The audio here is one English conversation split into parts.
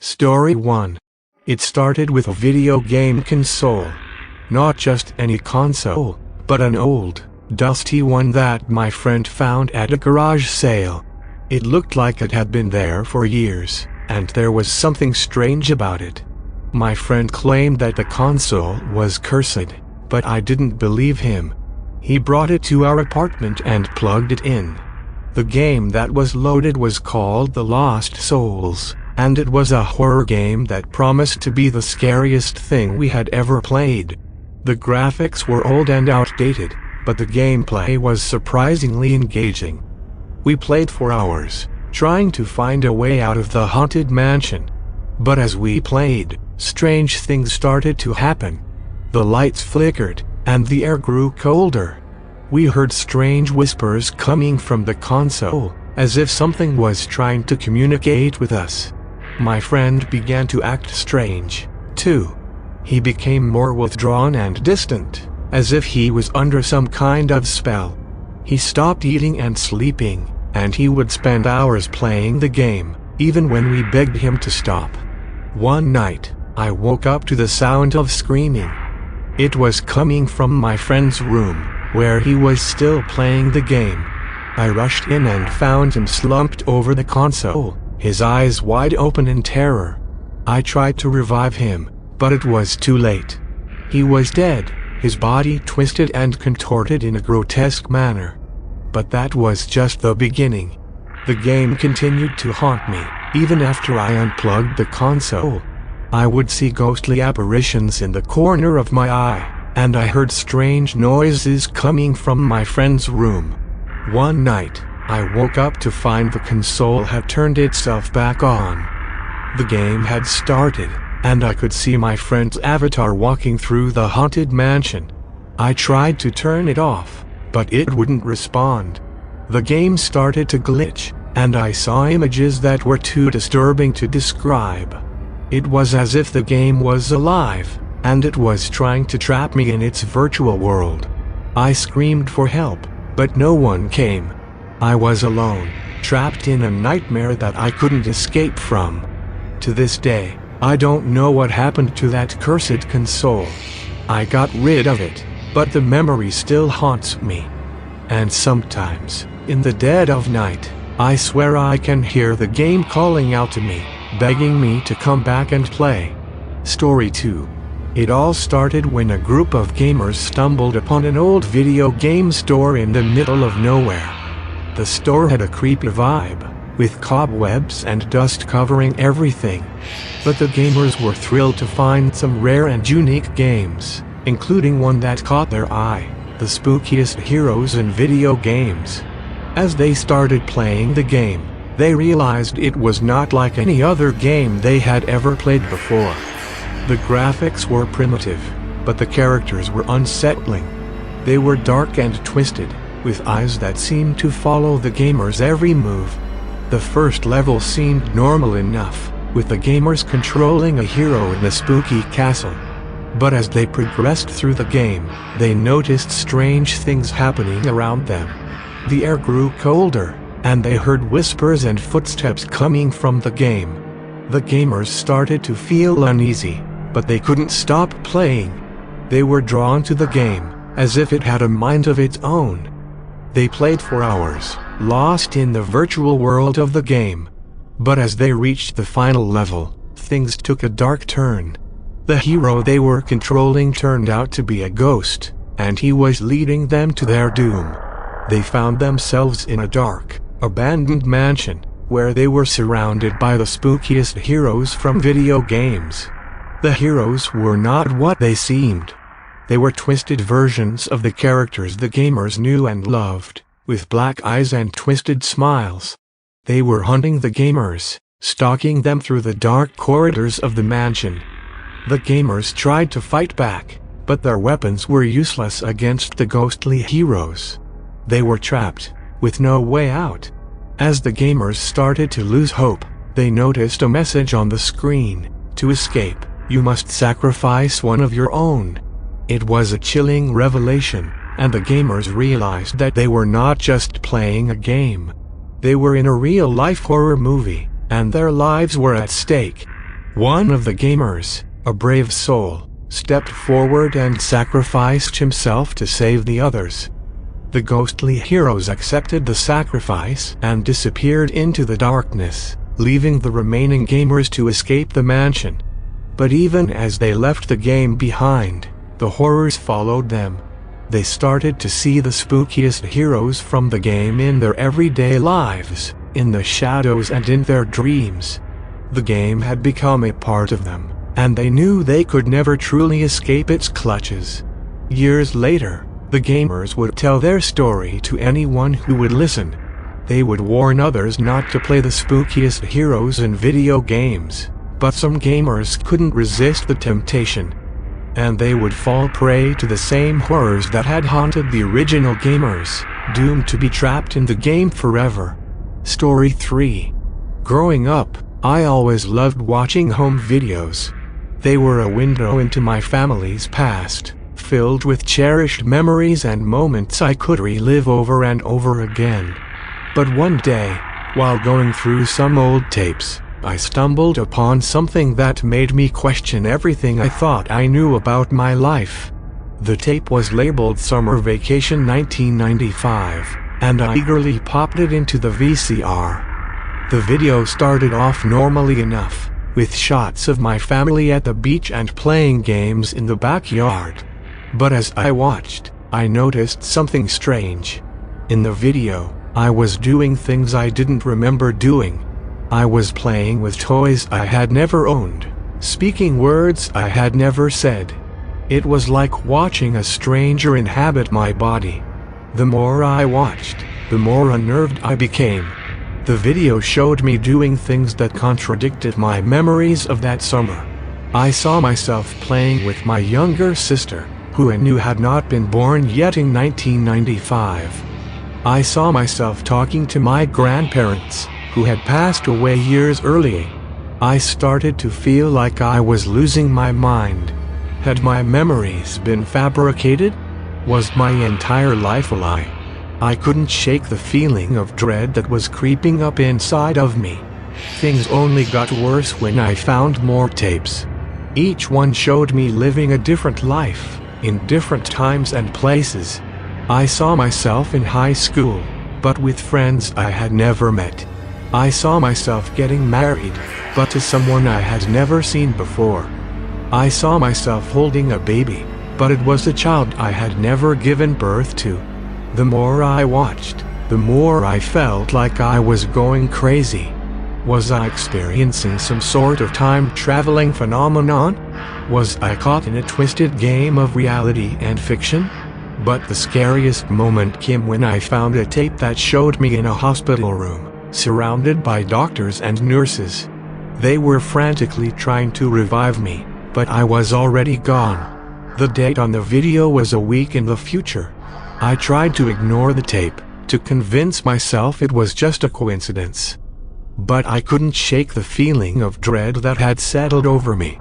Story 1. It started with a video game console. Not just any console, but an old, dusty one that my friend found at a garage sale. It looked like it had been there for years, and there was something strange about it. My friend claimed that the console was cursed, but I didn't believe him. He brought it to our apartment and plugged it in. The game that was loaded was called The Lost Souls, and it was a horror game that promised to be the scariest thing we had ever played. The graphics were old and outdated, but the gameplay was surprisingly engaging. We played for hours, trying to find a way out of the haunted mansion. But as we played, strange things started to happen. The lights flickered, and the air grew colder. We heard strange whispers coming from the console, as if something was trying to communicate with us. My friend began to act strange, too. He became more withdrawn and distant, as if he was under some kind of spell. He stopped eating and sleeping, and he would spend hours playing the game, even when we begged him to stop. One night, I woke up to the sound of screaming. It was coming from my friend's room, where he was still playing the game. I rushed in and found him slumped over the console, his eyes wide open in terror. I tried to revive him, but it was too late. He was dead, his body twisted and contorted in a grotesque manner. But that was just the beginning. The game continued to haunt me, even after I unplugged the console. I would see ghostly apparitions in the corner of my eye, and I heard strange noises coming from my friend's room. One night, I woke up to find the console had turned itself back on. The game had started, and I could see my friend's avatar walking through the haunted mansion. I tried to turn it off, but it wouldn't respond. The game started to glitch, and I saw images that were too disturbing to describe. It was as if the game was alive, and it was trying to trap me in its virtual world. I screamed for help, but no one came. I was alone, trapped in a nightmare that I couldn't escape from. To this day, I don't know what happened to that cursed console. I got rid of it, but the memory still haunts me. And sometimes, in the dead of night, I swear I can hear the game calling out to me, begging me to come back and play. Story 2. It all started when a group of gamers stumbled upon an old video game store in the middle of nowhere. The store had a creepy vibe, with cobwebs and dust covering everything. But the gamers were thrilled to find some rare and unique games, including one that caught their eye, the spookiest heroes in video games. As they started playing the game, they realized it was not like any other game they had ever played before. The graphics were primitive, but the characters were unsettling. They were dark and twisted, with eyes that seemed to follow the gamer's every move. The first level seemed normal enough, with the gamers controlling a hero in a spooky castle. But as they progressed through the game, they noticed strange things happening around them. The air grew colder, and they heard whispers and footsteps coming from the game. The gamers started to feel uneasy, but they couldn't stop playing. They were drawn to the game, as if it had a mind of its own. They played for hours, lost in the virtual world of the game. But as they reached the final level, things took a dark turn. The hero they were controlling turned out to be a ghost, and he was leading them to their doom. They found themselves in a dark, abandoned mansion, where they were surrounded by the spookiest heroes from video games. The heroes were not what they seemed. They were twisted versions of the characters the gamers knew and loved, with black eyes and twisted smiles. They were hunting the gamers, stalking them through the dark corridors of the mansion. The gamers tried to fight back, but their weapons were useless against the ghostly heroes. They were trapped, with no way out. As the gamers started to lose hope, they noticed a message on the screen: "To escape, you must sacrifice one of your own." It was a chilling revelation, and the gamers realized that they were not just playing a game. They were in a real-life horror movie, and their lives were at stake. One of the gamers, a brave soul, stepped forward and sacrificed himself to save the others. The ghostly heroes accepted the sacrifice and disappeared into the darkness, leaving the remaining gamers to escape the mansion. But even as they left the game behind, the horrors followed them. They started to see the spookiest heroes from the game in their everyday lives, in the shadows and in their dreams. The game had become a part of them, and they knew they could never truly escape its clutches. Years later, the gamers would tell their story to anyone who would listen. They would warn others not to play the spookiest heroes in video games, but some gamers couldn't resist the temptation, and they would fall prey to the same horrors that had haunted the original gamers, doomed to be trapped in the game forever. Story 3. Growing up, I always loved watching home videos. They were a window into my family's past, filled with cherished memories and moments I could relive over and over again. But one day, while going through some old tapes, I stumbled upon something that made me question everything I thought I knew about my life. The tape was labeled Summer Vacation 1995, and I eagerly popped it into the VCR. The video started off normally enough, with shots of my family at the beach and playing games in the backyard. But as I watched, I noticed something strange. In the video, I was doing things I didn't remember doing. I was playing with toys I had never owned, speaking words I had never said. It was like watching a stranger inhabit my body. The more I watched, the more unnerved I became. The video showed me doing things that contradicted my memories of that summer. I saw myself playing with my younger sister, who I knew had not been born yet in 1995. I saw myself talking to my grandparents, who had passed away years earlier. I started to feel like I was losing my mind. Had my memories been fabricated? Was my entire life a lie? I couldn't shake the feeling of dread that was creeping up inside of me. Things only got worse when I found more tapes. Each one showed me living a different life, in different times and places. I saw myself in high school, but with friends I had never met. I saw myself getting married, but to someone I had never seen before. I saw myself holding a baby, but it was a child I had never given birth to. The more I watched, the more I felt like I was going crazy. Was I experiencing some sort of time-traveling phenomenon? Was I caught in a twisted game of reality and fiction? But the scariest moment came when I found a tape that showed me in a hospital room, surrounded by doctors and nurses. They were frantically trying to revive me, but I was already gone. The date on the video was a week in the future. I tried to ignore the tape, to convince myself it was just a coincidence. But I couldn't shake the feeling of dread that had settled over me.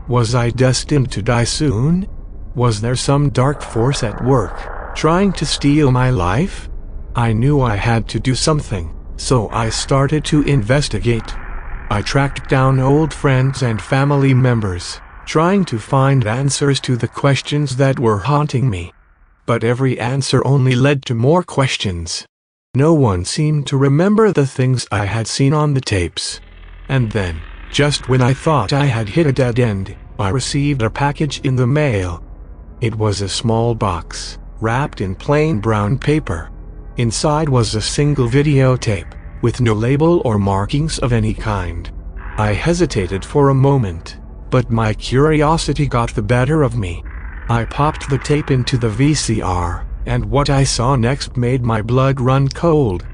Was I destined to die soon? Was there some dark force at work, trying to steal my life? I knew I had to do something, so I started to investigate. I tracked down old friends and family members, trying to find answers to the questions that were haunting me. But every answer only led to more questions. No one seemed to remember the things I had seen on the tapes. And then, just when I thought I had hit a dead end, I received a package in the mail. It was a small box, wrapped in plain brown paper. Inside was a single videotape, with no label or markings of any kind. I hesitated for a moment, but my curiosity got the better of me. I popped the tape into the VCR, and what I saw next made my blood run cold.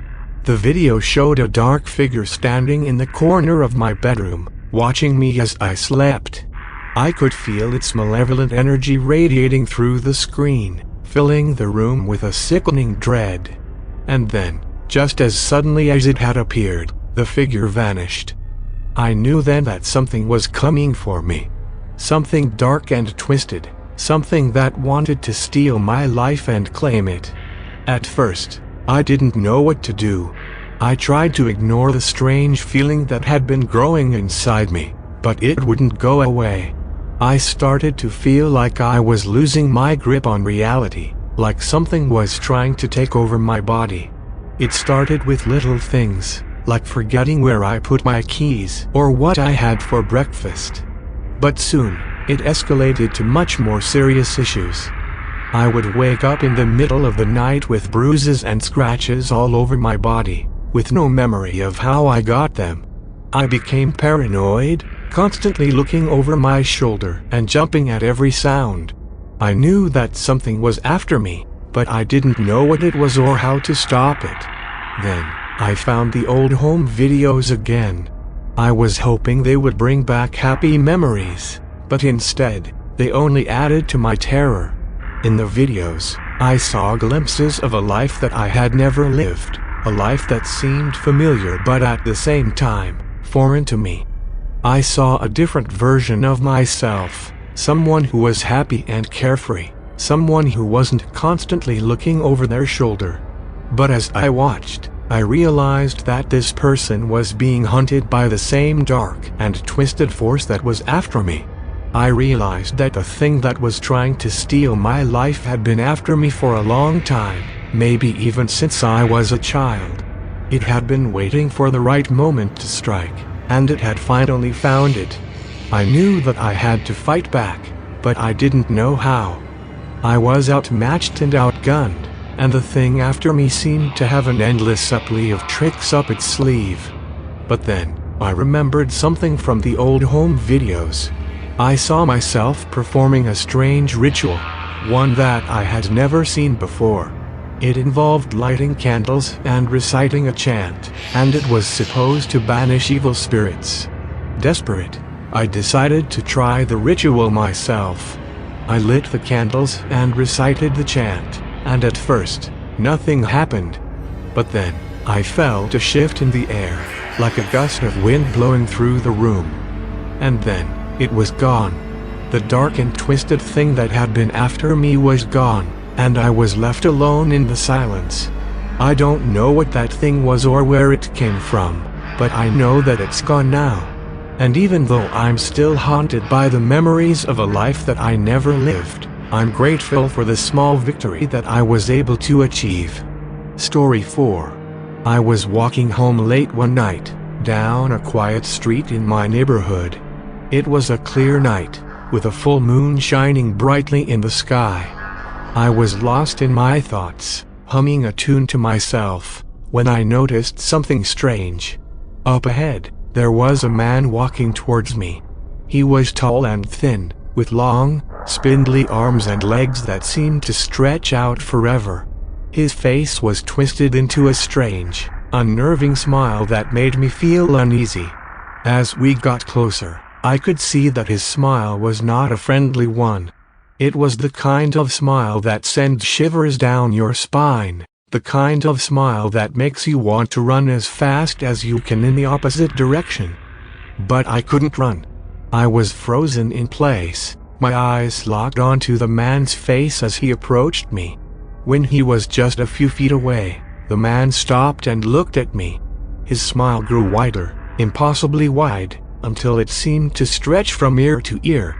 The video showed a dark figure standing in the corner of my bedroom, watching me as I slept. I could feel its malevolent energy radiating through the screen, filling the room with a sickening dread. And then, just as suddenly as it had appeared, the figure vanished. I knew then that something was coming for me. Something dark and twisted. Something that wanted to steal my life and claim it. At first, I didn't know what to do. I tried to ignore the strange feeling that had been growing inside me, but it wouldn't go away. I started to feel like I was losing my grip on reality, like something was trying to take over my body. It started with little things, like forgetting where I put my keys or what I had for breakfast. But soon, it escalated to much more serious issues. I would wake up in the middle of the night with bruises and scratches all over my body, with no memory of how I got them. I became paranoid, constantly looking over my shoulder and jumping at every sound. I knew that something was after me, but I didn't know what it was or how to stop it. Then, I found the old home videos again. I was hoping they would bring back happy memories, but instead, they only added to my terror. In the videos, I saw glimpses of a life that I had never lived, a life that seemed familiar but at the same time, foreign to me. I saw a different version of myself, someone who was happy and carefree, someone who wasn't constantly looking over their shoulder. But as I watched, I realized that this person was being hunted by the same dark and twisted force that was after me. I realized that the thing that was trying to steal my life had been after me for a long time, maybe even since I was a child. It had been waiting for the right moment to strike, and it had finally found it. I knew that I had to fight back, but I didn't know how. I was outmatched and outgunned, and the thing after me seemed to have an endless supply of tricks up its sleeve. But then, I remembered something from the old home videos. I saw myself performing a strange ritual, one that I had never seen before. It involved lighting candles and reciting a chant, and it was supposed to banish evil spirits. Desperate, I decided to try the ritual myself. I lit the candles and recited the chant, and at first, nothing happened. But then, I felt a shift in the air, like a gust of wind blowing through the room. And then, it was gone. The dark and twisted thing that had been after me was gone, and I was left alone in the silence. I don't know what that thing was or where it came from, but I know that it's gone now. And even though I'm still haunted by the memories of a life that I never lived, I'm grateful for the small victory that I was able to achieve. Story 4. I was walking home late one night, down a quiet street in my neighborhood. It was a clear night, with a full moon shining brightly in the sky. I was lost in my thoughts, humming a tune to myself, when I noticed something strange. Up ahead, there was a man walking towards me. He was tall and thin, with long, spindly arms and legs that seemed to stretch out forever. His face was twisted into a strange, unnerving smile that made me feel uneasy. As we got closer, I could see that his smile was not a friendly one. It was the kind of smile that sends shivers down your spine, the kind of smile that makes you want to run as fast as you can in the opposite direction. But I couldn't run. I was frozen in place, my eyes locked onto the man's face as he approached me. When he was just a few feet away, the man stopped and looked at me. His smile grew wider, impossibly wide, until it seemed to stretch from ear to ear.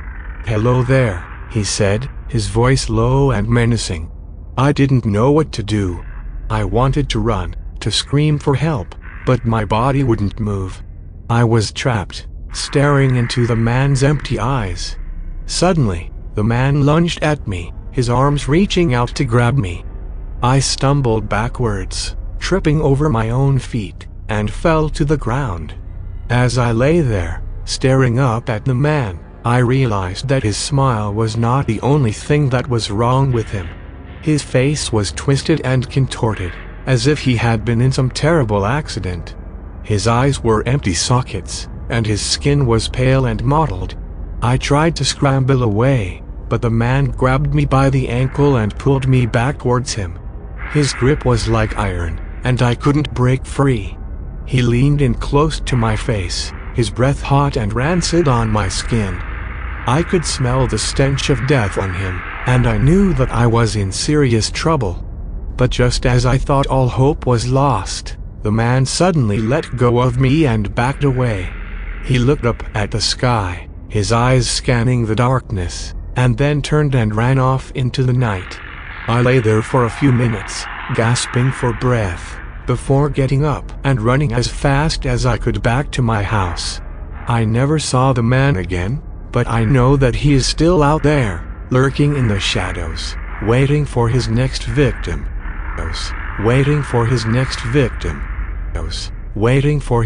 "Hello there," he said, his voice low and menacing. I didn't know what to do. I wanted to run, to scream for help, but my body wouldn't move. I was trapped, staring into the man's empty eyes. Suddenly, the man lunged at me, his arms reaching out to grab me. I stumbled backwards, tripping over my own feet, and fell to the ground. As I lay there, staring up at the man, I realized that his smile was not the only thing that was wrong with him. His face was twisted and contorted, as if he had been in some terrible accident. His eyes were empty sockets, and his skin was pale and mottled. I tried to scramble away, but the man grabbed me by the ankle and pulled me back towards him. His grip was like iron, and I couldn't break free. He leaned in close to my face, his breath hot and rancid on my skin. I could smell the stench of death on him, and I knew that I was in serious trouble. But just as I thought all hope was lost, the man suddenly let go of me and backed away. He looked up at the sky, his eyes scanning the darkness, and then turned and ran off into the night. I lay there for a few minutes, gasping for breath, before getting up and running as fast as I could back to my house. I never saw the man again, but I know that he is still out there, lurking in the shadows, waiting for his next victim. Waiting for his next victim. Waiting for